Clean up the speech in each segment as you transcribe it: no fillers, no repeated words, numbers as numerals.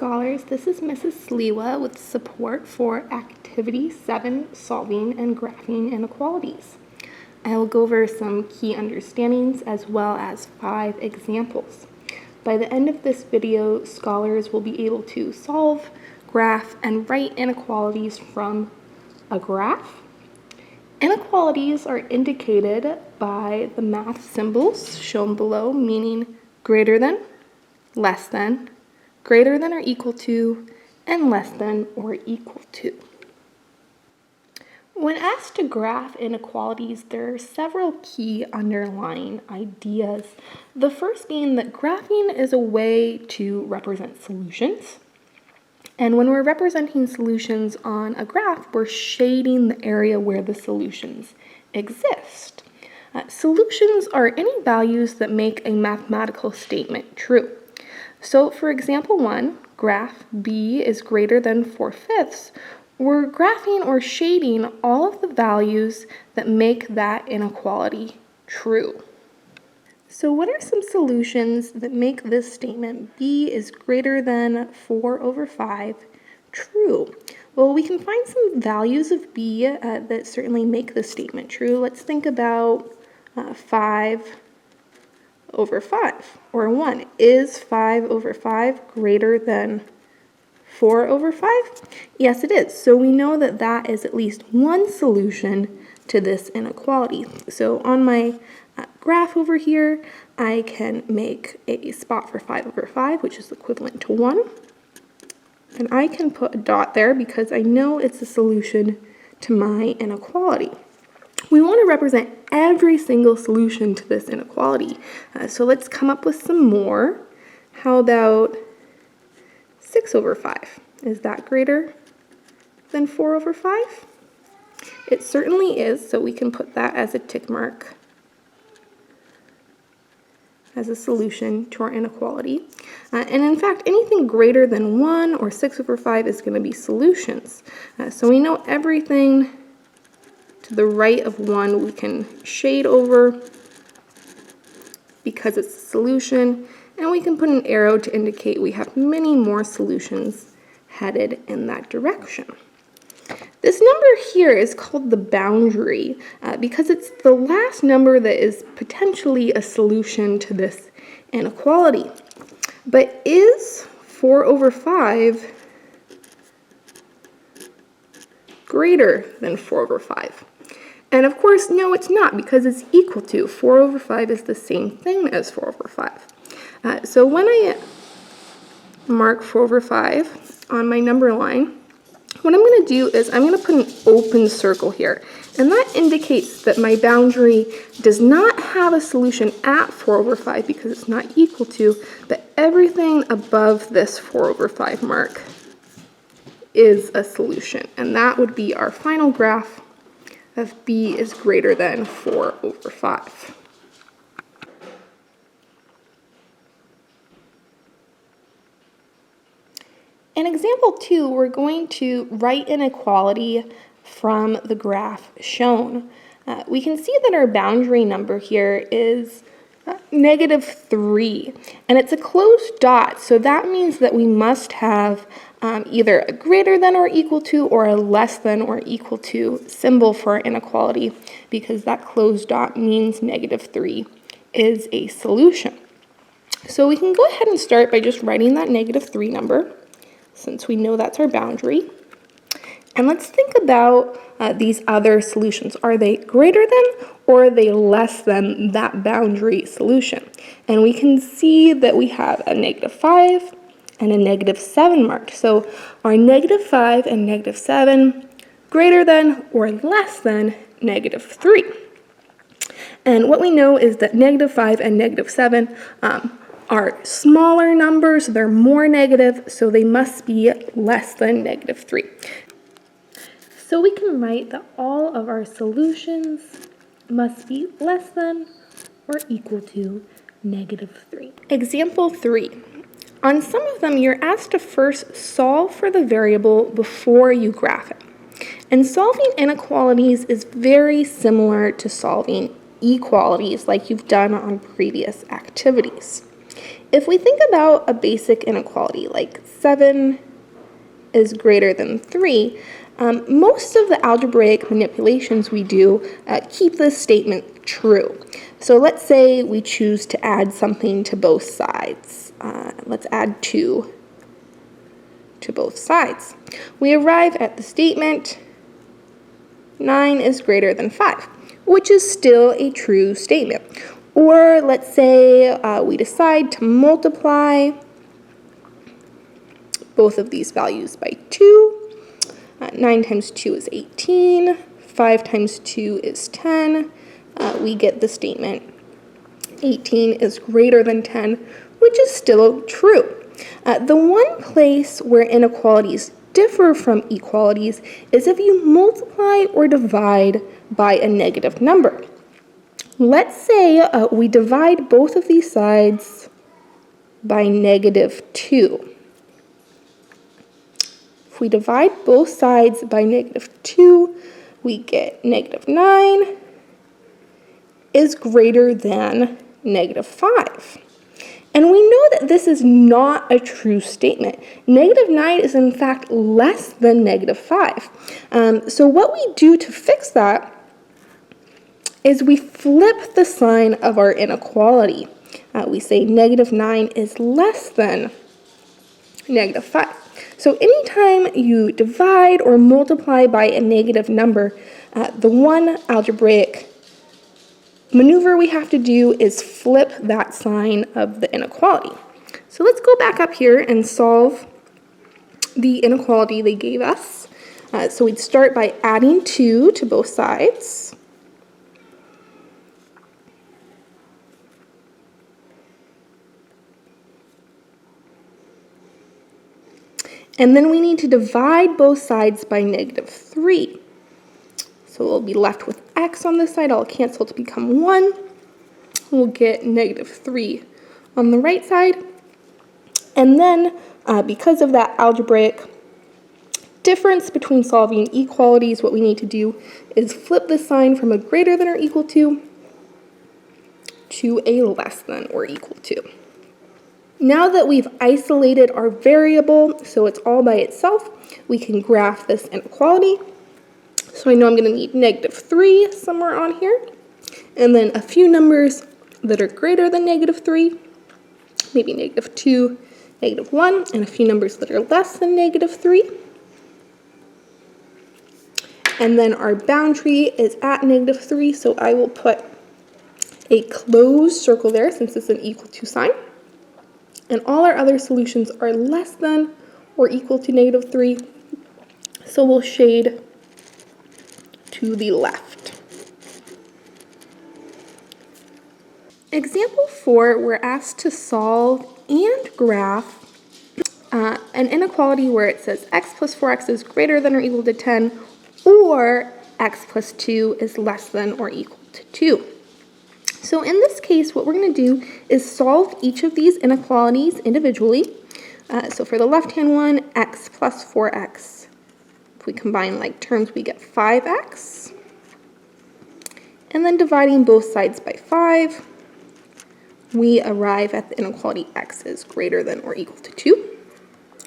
scholars, this is Mrs. Sliwa with support for Activity 7, Solving and Graphing Inequalities. I will go over some key understandings as well as 5 examples. By the end of this video, scholars will be able to solve, graph, and write inequalities from a graph. Inequalities are indicated by the math symbols shown below, meaning greater than, less than, greater than or equal to, and less than or equal to. When asked to graph inequalities, there are several key underlying ideas. The first being that graphing is a way to represent solutions. And when we're representing solutions on a graph, we're shading the area where the solutions exist. Solutions are any values that make a mathematical statement true. So for example 1, graph b is greater than 4/5. We're graphing or shading all of the values that make that inequality true. So what are some solutions that make this statement b is greater than 4/5 true? Well, we can find some values of b that certainly make this statement true. Let's think about 5/5, or 1. Is 5/5 greater than 4/5? Yes, it is. So we know that that is at least one solution to this inequality. So on my graph over here, I can make a spot for 5/5, which is equivalent to 1. And I can put a dot there because I know it's a solution to my inequality. We want to represent every single solution to this inequality. So let's come up with some more. How about 6/5? Is that greater than 4/5? It certainly is, so we can put that as a tick mark as a solution to our inequality. And in fact, anything greater than 1 or 6/5 is going to be solutions. So we know everything to the right of 1 we can shade over because it's a solution, and we can put an arrow to indicate we have many more solutions headed in that direction. This number here is called the boundary because it's the last number that is potentially a solution to this inequality. But is 4/5 greater than 4/5? And of course, no, it's not, because it's equal to. 4/5 is the same thing as 4/5. So when I mark 4/5 on my number line, what I'm going to do is I'm going to put an open circle here. And that indicates that my boundary does not have a solution at 4/5 because it's not equal to, but everything above this 4/5 mark is a solution. And that would be our final graph of b is greater than 4/5. In example 2, we're going to write inequality from the graph shown. We can see that our boundary number here is -3, and it's a closed dot, so that means that we must have either a greater than or equal to or a less than or equal to symbol for our inequality, because that closed dot means -3 is a solution. So we can go ahead and start by just writing that -3 number, since we know that's our boundary. And let's think about these other solutions. Are they greater than or are they less than that boundary solution? And we can see that we have a -5 and a -7 marked. So are -5 and -7 greater than or less than -3? And what we know is that -5 and -7 are smaller numbers, they're more negative, so they must be less than -3. So we can write that all of our solutions must be less than or equal to -3. Example 3. On some of them, you're asked to first solve for the variable before you graph it. And solving inequalities is very similar to solving equalities like you've done on previous activities. If we think about a basic inequality, like 7 is greater than 3, most of the algebraic manipulations we do keep this statement true. So let's say we choose to add something to both sides. Let's add 2 to both sides. We arrive at the statement 9 is greater than 5, which is still a true statement. Or let's say we decide to multiply both of these values by 2. 9 times 2 is 18. 5 times 2 is 10. We get the statement 18 is greater than 10, which is still true. The one place where inequalities differ from equalities is if you multiply or divide by a negative number. Let's say we divide both of these sides by -2. If we divide both sides by -2, we get -9 is greater than -5. And we know that this is not a true statement. -9 is in fact less than -5. So what we do to fix that is we flip the sign of our inequality. We say -9 is less than -5. So anytime you divide or multiply by a negative number, the one algebraic maneuver we have to do is flip that sign of the inequality. So let's go back up here and solve the inequality they gave us. So we'd start by adding 2 to both sides. And then we need to divide both sides by -3. So we'll be left with x on this side. I'll cancel to become 1. We'll get -3 on the right side. And then, because of that algebraic difference between solving equalities, what we need to do is flip the sign from a greater than or equal to a less than or equal to. Now that we've isolated our variable, so it's all by itself, we can graph this inequality. So I know I'm going to need -3 somewhere on here, and then a few numbers that are greater than -3, maybe -2, -1, and a few numbers that are less than -3. And then our boundary is at -3, so I will put a closed circle there since it's an equal to sign. And all our other solutions are less than or equal to -3, so we'll shade to the left. Example 4, we're asked to solve and graph an inequality where it says x plus 4x is greater than or equal to 10, or x plus 2 is less than or equal to 2. So in this case, what we're going to do is solve each of these inequalities individually. So for the left-hand one, x plus 4x. If we combine like terms, we get 5x. And then dividing both sides by 5, we arrive at the inequality x is greater than or equal to 2.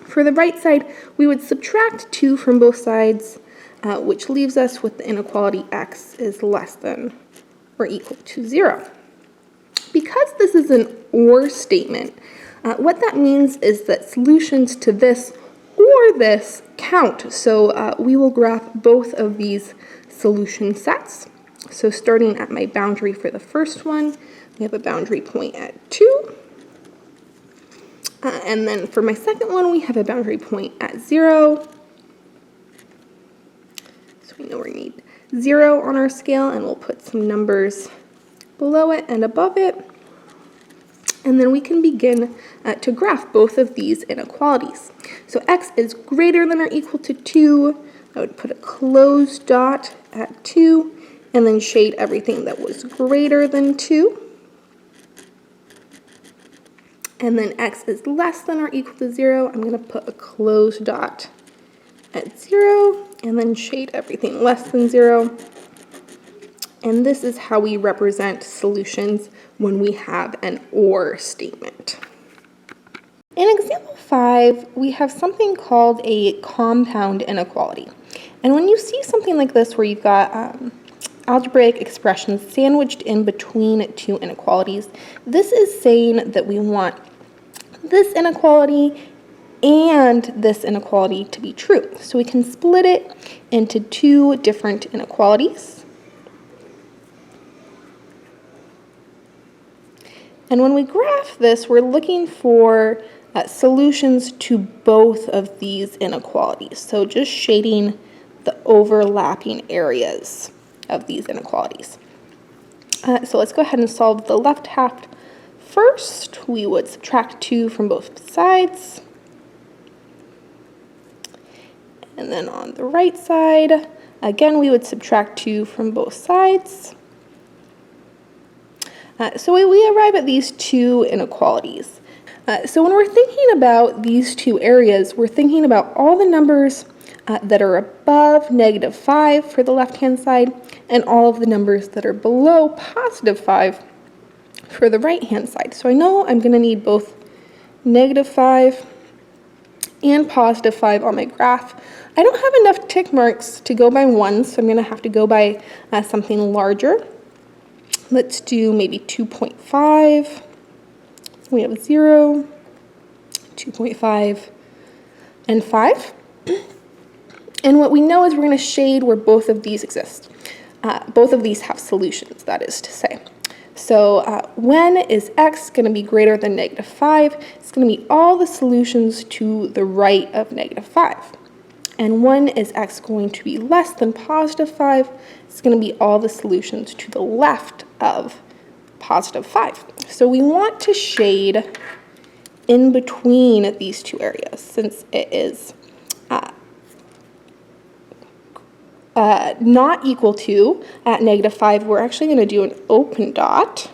For the right side, we would subtract 2 from both sides, which leaves us with the inequality x is less than or equal to 0. Because this is an or statement, what that means is that solutions to this or this count. So we will graph both of these solution sets. So starting at my boundary for the first one, we have a boundary point at 2. And then for my second one, we have a boundary point at 0. So we know we need 0 on our scale, and we'll put some numbers below it and above it. And then we can begin to graph both of these inequalities. So x is greater than or equal to 2. I would put a closed dot at 2, and then shade everything that was greater than 2. And then x is less than or equal to 0. I'm going to put a closed dot at 0, and then shade everything less than 0. And this is how we represent solutions when we have an or statement. In example 5, we have something called a compound inequality. And when you see something like this where you've got algebraic expressions sandwiched in between two inequalities, this is saying that we want this inequality and this inequality to be true. So we can split it into two different inequalities. And when we graph this, we're looking for solutions to both of these inequalities. So just shading the overlapping areas of these inequalities. So let's go ahead and solve the left half first. We would subtract 2 from both sides. And then on the right side, again, we would subtract 2 from both sides. So we arrive at these two inequalities. So when we're thinking about these two areas, we're thinking about all the numbers that are above -5 for the left-hand side and all of the numbers that are below +5 for the right-hand side. So I know I'm going to need both -5 and +5 on my graph. I don't have enough tick marks to go by 1, so I'm going to have to go by something larger. Let's do maybe 2.5. We have 0, 2.5, and 5. And what we know is we're going to shade where both of these exist. Both of these have solutions, that is to say. So when is x going to be greater than -5? It's going to be all the solutions to the right of -5. And when is x going to be less than +5? It's going to be all the solutions to the left of +5. So we want to shade in between these two areas since it is not equal to at -5. We're actually going to do an open dot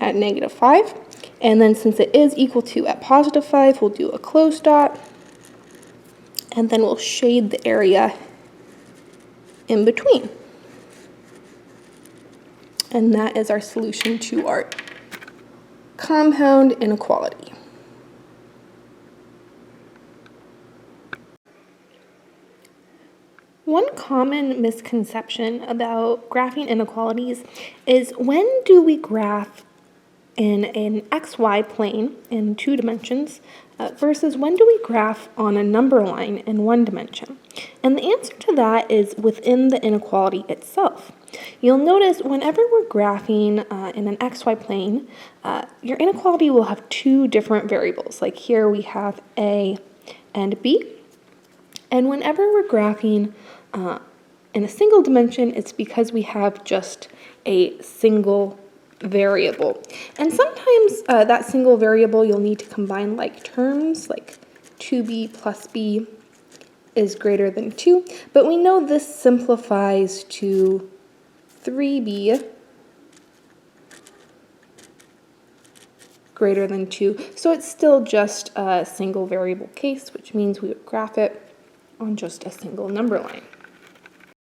at -5. And then since it is equal to at +5, we'll do a closed dot. And then we'll shade the area in between. And that is our solution to our compound inequality. One common misconception about graphing inequalities is when do we graph in an xy plane in 2 dimensions versus when do we graph on a number line in 1 dimension? And the answer to that is within the inequality itself. You'll notice whenever we're graphing in an xy plane, your inequality will have 2 different variables. Like here we have a and b. And whenever we're graphing in a single dimension, it's because we have just a single variable. And sometimes that single variable you'll need to combine like terms, like 2b plus b is greater than 2. But we know this simplifies to 3b greater than 2. So it's still just a single variable case, which means we would graph it on just a single number line.